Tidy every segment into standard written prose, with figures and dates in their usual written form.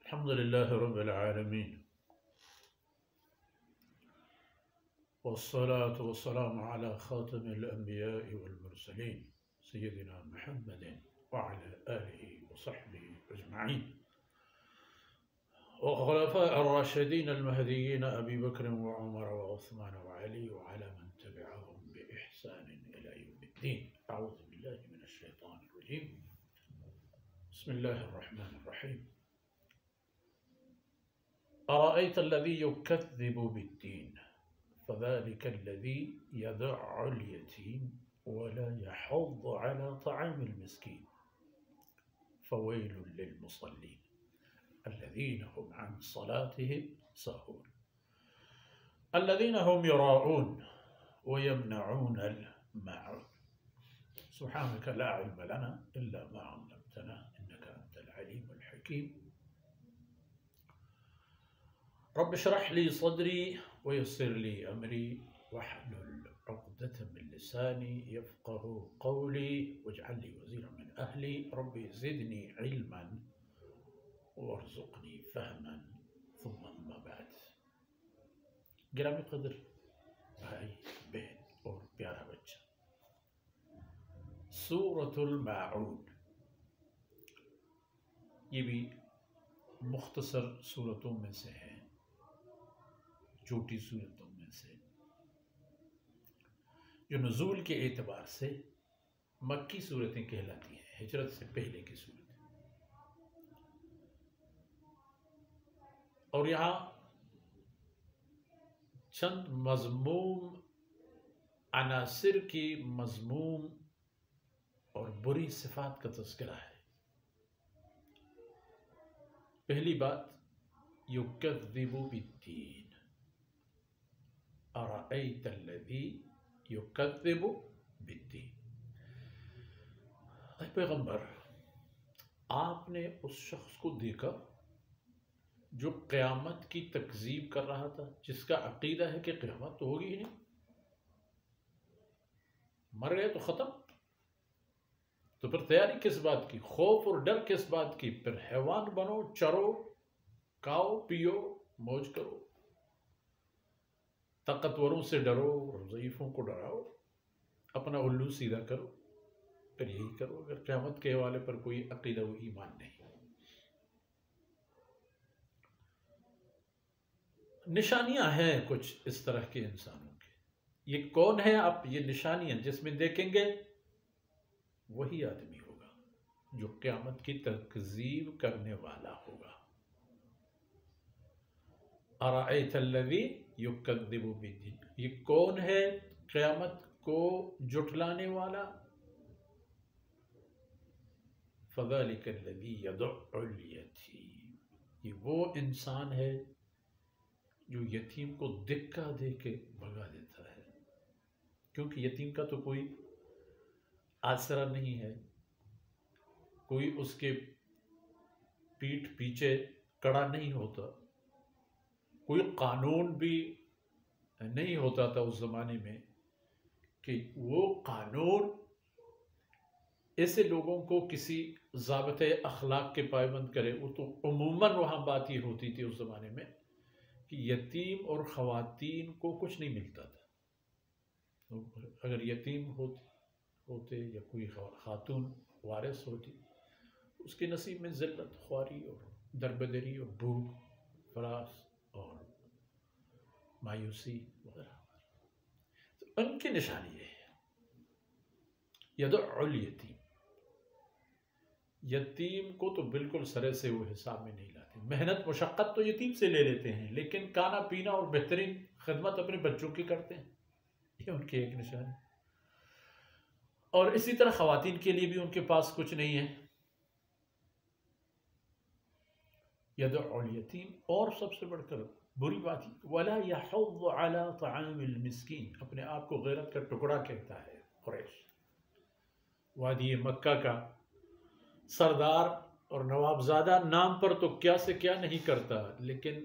الحمد لله رب العالمين، والصلاة والسلام على خاتم الأنبياء والمرسلين سيدنا محمد وعلى آله وصحبه أجمعين، وخلفاء الراشدين المهديين أبي بكر وعمر وعثمان وعلي وعلى من تبعهم بإحسان إلى يوم الدين. أعوذ بالله من الشيطان الرجيم. بسم الله الرحمن الرحيم. أرأيت الذي يكذب بالدين فذلك الذي يدع اليتيم ولا يحض على طعام المسكين فويل للمصلين الذين هم عن صلاتهم ساهون الذين هم يراءون ويمنعون الماعون. سبحانك لا علم لنا إلا ما علمتنا إنك أنت العليم الحكيم. رب اشرح لي صدري ويسر لي أمري واحلل عقدة من لساني يفقه قولي واجعل لي وزيرا من أهلي. ربي زدني علما وارزقني فهما. ثم أما بعد. گرامی قدر بھائی بہن اور پیارا بچہ، سورۃ الماعون یہ بھی مختصر سورتوں میں سے ہے، چھوٹی سورتوں میں سے، جو نزول کے اعتبار سے مکی سورتیں کہلاتی ہیں، ہجرت سے پہلے کی سورتیں. اور یہاں چند مذموم عناصر کی مذموم اور بری صفات کا تذکرہ ہے. پہلی بات، یکذب بالدین. ارأیت الذی یکذب بالدین. اے پیغمبر، آپ نے اس شخص کو دیکھا جو قیامت کی تکذیب کر رہا تھا، جس کا عقیدہ ہے کہ قیامت تو ہوگی ہی نہیں، مر گئے تو ختم، تو پھر تیاری کس بات کی، خوف اور ڈر کس بات کی، پھر حیوان بنو، چرو، کھاؤ پیو، موج کرو، طاقتوروں سے ڈرو اور ضعیفوں کو ڈراؤ، اپنا الو سیدھا کرو، پھر یہی کرو اگر قیامت کے حوالے پر کوئی عقیدہ و ایمان نہیں. نشانیاں ہیں کچھ اس طرح کے انسانوں کی. یہ کون ہے؟ آپ یہ نشانیاں جس میں دیکھیں گے وہی آدمی ہوگا جو قیامت کی تکذیب کرنے والا ہوگا. ارأیت الذی یکذب بالدین، یہ کون ہے قیامت کو جھٹلانے والا؟ فذلک الذی یدع الیتیم، یہ وہ انسان ہے جو یتیم کو دھکا دے کے بھگا دیتا ہے، کیونکہ یتیم کا تو کوئی آسرا نہیں ہے، کوئی اس کے پیٹھ پیچھے کڑا نہیں ہوتا، کوئی قانون بھی نہیں ہوتا تھا اس زمانے میں کہ وہ قانون ایسے لوگوں کو کسی ضابطۂ اخلاق کے پابند کرے. وہ تو عموماً وہاں بات یہ ہوتی تھی اس زمانے میں کہ یتیم اور خواتین کو کچھ نہیں ملتا تھا. اگر یتیم ہوتے یا کوئی خاتون وارث ہوتی، اس کے نصیب میں ذلت، خواری اور دربدری اور بھوک، فراس اور مایوسی وغیرہ. تو ان کی نشانی یہ ہے، یدع الیتیم. یتیم کو تو بالکل سرے سے وہ حساب میں نہیں لاتے. محنت مشقت تو یتیم سے لے لیتے ہیں، لیکن کھانا پینا اور بہترین خدمت اپنے بچوں کی کرتے ہیں. یہ ان کی ایک نشانی. اور اسی طرح خواتین کے لیے بھی ان کے پاس کچھ نہیں ہے. یدع الیتیم. اور سب سے بڑھ کر بری بات ولا یحض علی طعام المسکین، اپنے آپ کو غیرت کا ٹکڑا کہتا ہے. قریش وادی مکہ کا سردار اور نوابزادہ نام پر تو کیا سے کیا نہیں کرتا، لیکن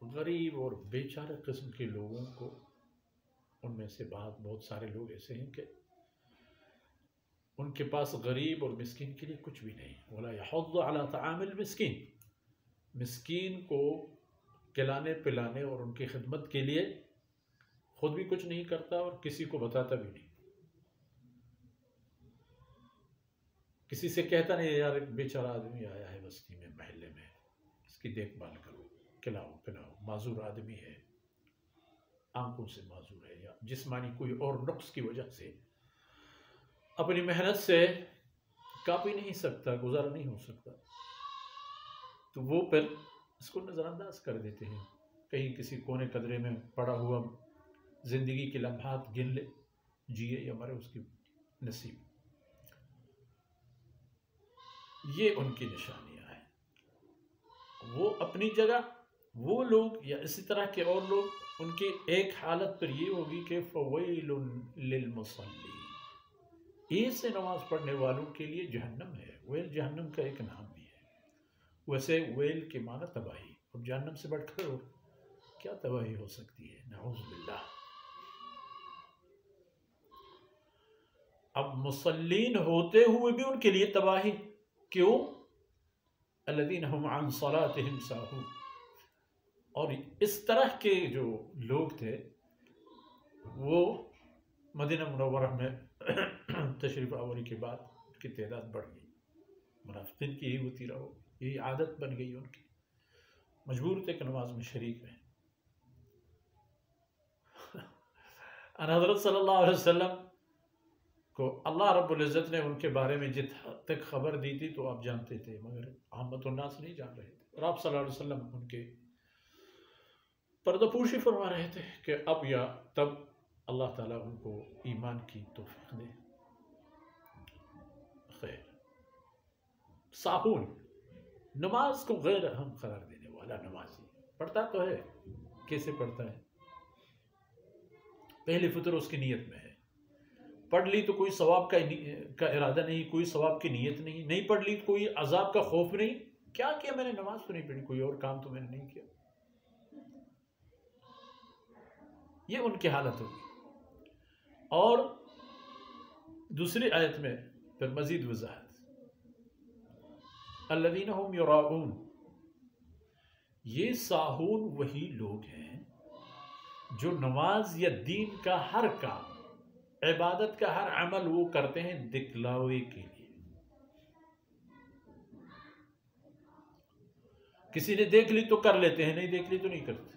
غریب اور بیچارے قسم کے لوگوں کو، ان میں سے بہت سارے لوگ ایسے ہیں کہ ان کے پاس غریب اور مسکین کے لیے کچھ بھی نہیں. ولا یحض علی طعام المسکین. مسکین کو کھلانے پلانے اور ان کی خدمت کے لیے خود بھی کچھ نہیں کرتا اور کسی کو بتاتا بھی نہیں. کسی سے کہتا نہیں یار ایک بیچارہ آدمی آیا ہے بستی میں محلے میں، اس کی دیکھ بھال کرو، کھلاؤ پلاؤ، معذور آدمی ہے، آنکھوں سے معذور ہے یا جسمانی کوئی اور نقص کی وجہ سے اپنی محنت سے کاپی نہیں سکتا، گزارا نہیں ہو سکتا، تو وہ پھر اس کو نظر انداز کر دیتے ہیں. کہیں کسی کونے قدرے میں پڑا ہوا زندگی کے لمحات گن لے، جیے یا مرے اس کی نصیب. یہ ان کی نشانیاں ہیں. وہ اپنی جگہ وہ لوگ یا اسی طرح کے اور لوگ، ان کی ایک حالت پر یہ ہوگی کہ فویل للمصلی، ایسے نماز پڑھنے والوں کے لیے جہنم ہے. ویل جہنم کا ایک نام بھی ہے. ویسے ویل کے معنی تباہی، اب جہنم سے بڑھ کر اور کیا تباہی ہو سکتی ہے، نعوذ باللہ. اب مصلین ہوتے ہوئے بھی ان کے لیے تباہی. کیوں؟ الذین هم عن صلاتهم ساہون. اور اس طرح کے جو لوگ تھے وہ مدینہ منورہ میں تشریف آوری کے بعد ان کی تعداد بڑھ گئی. منافقین کی یہی ہوتی رہو، یہی عادت بن گئی ان کی، مجبور تھے کہ نماز میں شریک رہیں. ان حضرت صلی اللہ علیہ وسلم کو اللہ رب العزت نے ان کے بارے میں جت حد تک خبر دی تھی تو آپ جانتے تھے، مگر عامت الناس نہیں جان رہے تھے. اور آپ صلی اللہ علیہ وسلم ان کے پردہ پوشی فرما رہے تھے کہ اب یا تب اللہ تعالیٰ ان کو ایمان کی توفیق دے. خیر، ساہون نماز کو غیر اہم قرار دینے والا نمازی پڑھتا تو ہے، کیسے پڑھتا ہے؟ پہلی فطر اس کی نیت میں ہے. پڑھ لی تو کوئی ثواب کا ارادہ نہیں، کوئی ثواب کی نیت نہیں. نہیں پڑھ لی تو کوئی عذاب کا خوف نہیں. کیا کیا میں نے؟ نماز تو نہیں پڑھی، کوئی اور کام تو میں نے نہیں کیا. یہ ان کی حالت ہوگی. اور دوسری آیت میں پھر مزید وضاحت، الذین هم یراؤون، یہ ساہون وہی لوگ ہیں جو نماز یا دین کا ہر کام، عبادت کا ہر عمل وہ کرتے ہیں دکھلاوے کے لیے. کسی نے دیکھ لی تو کر لیتے ہیں، نہیں دیکھ لی تو نہیں کرتے.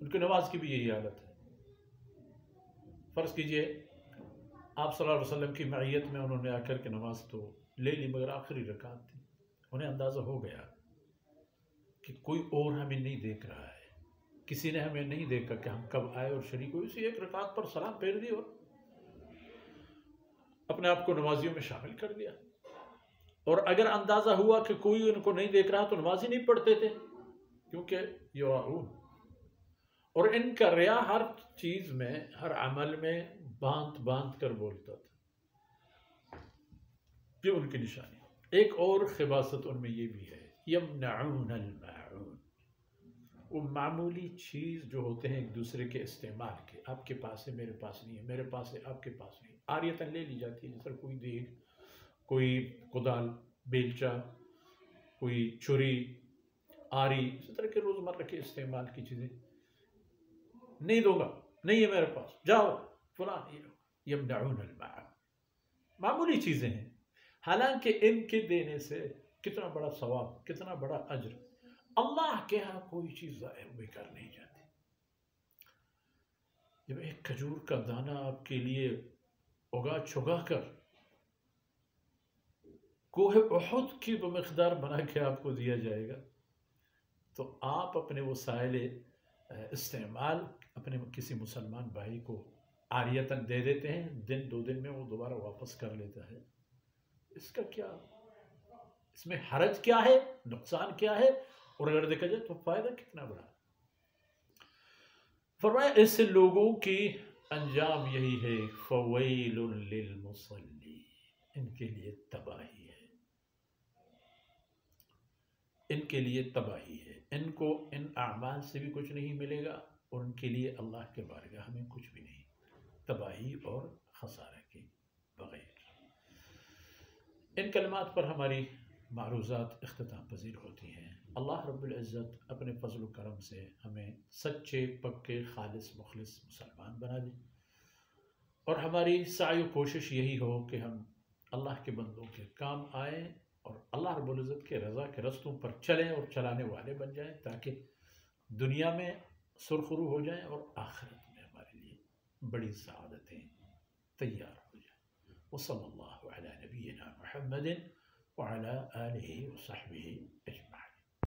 ان کی نماز کی بھی یہی حالت ہے. فرض کیجئے آپ صلی اللہ علیہ وسلم کی معیت میں انہوں نے آ کر کے نماز تو لے لی، مگر آخری رکعت تھی. انہیں اندازہ ہو گیا کہ کوئی اور ہمیں نہیں دیکھ رہا ہے، کسی نے ہمیں نہیں دیکھا کہ ہم کب آئے اور شریک ہوئے. اسی ایک رکعت پر سلام پھیر دی اور اپنے آپ کو نمازیوں میں شامل کر دیا. اور اگر اندازہ ہوا کہ کوئی ان کو نہیں دیکھ رہا تو نماز ہی نہیں پڑھتے تھے، کیونکہ یراؤون. اور ان کا ریا ہر چیز میں، ہر عمل میں باندھ باندھ کر بولتا تھا. یہ ان کی نشانی. ایک اور خباثت ان میں یہ بھی ہے، یمنعون الماعون. وہ معمولی چیز جو ہوتے ہیں ایک دوسرے کے استعمال کے، آپ کے پاس ہے میرے پاس نہیں ہے، میرے پاس ہے آپ کے پاس نہیں، عاریتاً لے لی جاتی ہے. جیسے کوئی دیگ، کوئی کدال، بیلچا، کوئی چھری، آری، اس طرح کے روزمرہ کے استعمال کی چیزیں. نہیں دوں گا، نہیں ہے میرے پاس، جاؤ فلاں. یمنعون الماعون، معمولی چیزیں ہیں، حالانکہ ان کے دینے سے کتنا بڑا ثواب، کتنا بڑا اجر. اللہ کے ہاں کوئی چیز ضائع بے کار نہیں جاتی. جب ایک کھجور کا دانہ آپ کے لیے اگا چھگا کر کوہ احد کی بمقدار بنا کے آپ کو دیا جائے گا، تو آپ اپنے وسائل استعمال اپنے کسی مسلمان بھائی کو عاریتاً دے دیتے ہیں، دن دو دن میں وہ دوبارہ واپس کر لیتا ہے. اس کا کیا، اس میں حرج کیا ہے، نقصان کیا ہے؟ اور اگر دیکھا جائے تو فائدہ کتنا بڑا. فرمایا ایسے لوگوں کی انجام یہی ہے، فویل للمصلی، ان کے لیے تباہی ہے، ان کے لیے تباہی ہے. ان کو ان اعمال سے بھی کچھ نہیں ملے گا اور ان کے لیے اللہ کے بارگاہ میں کچھ بھی نہیں، تباہی اور خسارہ کے بغیر. ان کلمات پر ہماری معروضات اختتام پذیر ہوتی ہیں۔ اللہ رب العزت اپنے فضل و کرم سے ہمیں سچے پکے خالص مخلص مسلمان بنا دے، اور ہماری سعی و کوشش یہی ہو کہ ہم اللہ کے بندوں کے کام آئیں اور اللہ رب العزت کے رضا کے رستوں پر چلیں اور چلانے والے بن جائیں، تاکہ دنیا میں سرخرو ہو جائیں اور آخرت میں ہمارے لیے بڑی سعادتیں تیار ہو جائیں۔ وصلی اللہ علی نبینا محمد وعلی آلہ وصحبہ اجمعین۔